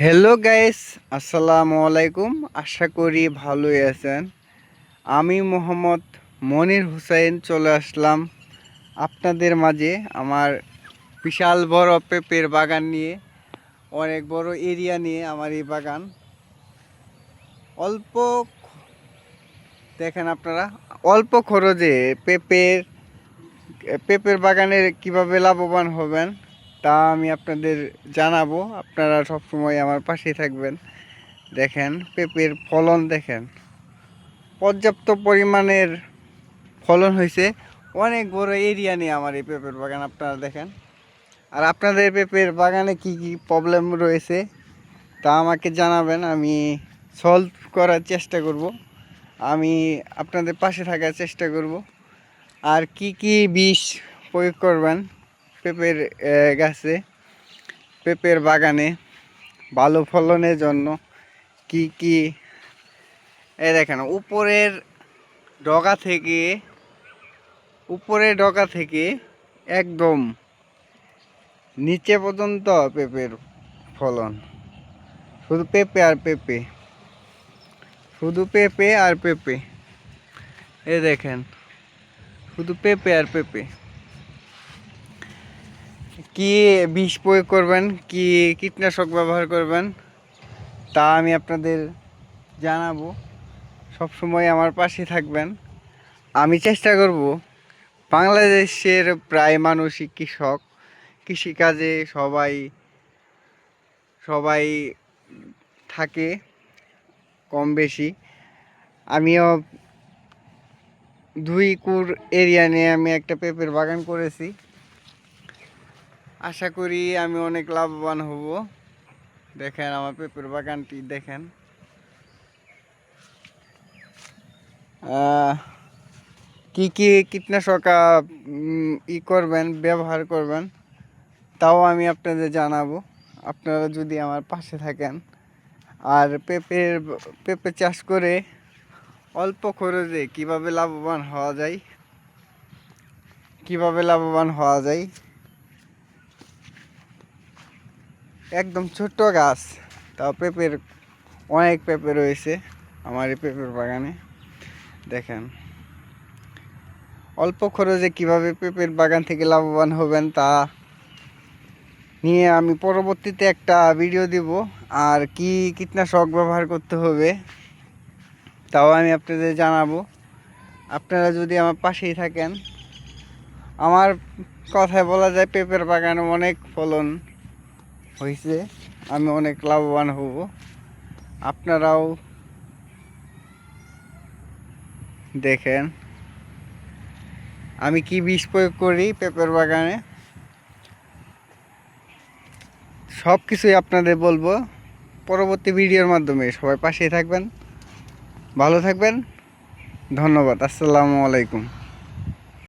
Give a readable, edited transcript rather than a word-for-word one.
Hello guys, আসসালামু আলাইকুম। আশা করি ভালোই আছেন। আমি মোহাম্মদ মনির হুসাইন চলে আসলাম আপনাদের মাঝে আমার বিশাল বড় পেঁপের বাগান নিয়ে। অনেক বড় এরিয়া নিয়ে আমার এই বাগান। অল্প দেখেন আপনারা, অল্প খরচে পেঁপের বাগানের কিভাবে লাভবান হবেন তা আমি আপনাদের জানাবো। আপনারা সবসময় আমার পাশেই থাকবেন। দেখেন পেঁপের ফলন, দেখেন পর্যাপ্ত পরিমাণের ফলন হয়েছে। অনেক বড় এরিয়া নিয়ে আমার এই পেঁপের বাগান, আপনারা দেখেন। আর আপনাদের পেঁপের বাগানে কি কি প্রবলেম রয়েছে তা আমাকে জানাবেন, আমি সলভ করার চেষ্টা করব। আমি আপনাদের পাশে থাকার চেষ্টা করব। আর কি কি বিষ প্রয়োগ করবেন পেঁপের গাছে, পেঁপের বাগানে ভালো ফলনের জন্য কি কি, এই দেখেন উপরের ডগা থেকে একদম নিচে পর্যন্ত পেঁপের ফলন। শুধু পেঁপে আর পেঁপে, শুধু পেঁপে আর পেঁপে। এই দেখেন শুধু পেঁপে আর পেঁপে। কি বিষ প্রয়োগ করবেন, কি কীটনাশক ব্যবহার করবেন তা আমি আপনাদের জানাবো। সবসময় আমার পাশে থাকবেন। আমি চেষ্টা করব, বাংলাদেশের প্রায় মানুষই কৃষক, কৃষিকাজে সবাই সবাই থাকে কম বেশি। আমিও 2 একর এরিয়া নিয়ে আমি একটা পেঁপের বাগান করেছি। আশা করি আমি অনেক লাভবান হব। দেখেন আমার পেঁপের বাগানটি দেখেন। কি কি কীটনাশক করবেন, ব্যবহার করবেন তাও আমি আপনাদের জানাবো, আপনারা যদি আমার পাশে থাকেন। আর পেঁপে চাষ করে অল্প খরচে কিভাবে লাভবান হওয়া যায়। একদম ছোট্ট গাছ, তাও অনেক পেঁপে রয়েছে আমার এই পেঁপের বাগানে। দেখেন অল্প খরচে কিভাবে পেঁপের বাগান থেকে লাভবান হবেন তা নিয়ে আমি পরবর্তীতে একটা ভিডিও দিব। আর কি কীটনাশক ব্যবহার করতে হবে তাও আমি আপনাদের জানাবো। আপনারা যদি আমার পাশেই থাকেন। আমার কথায় বলা যায় পেঁপের বাগানে অনেক ফলন হয়েছে, আমি অনেক লাভবান হব। আপনারাও দেখেন আমি কি বিষ প্রয়োগ করি পেঁপের বাগানে, সব কিছুই আপনাদের বলবো পরবর্তী ভিডিওর মাধ্যমে। সবাই পাশেই থাকবেন, ভালো থাকবেন। ধন্যবাদ। আসসালামু আলাইকুম।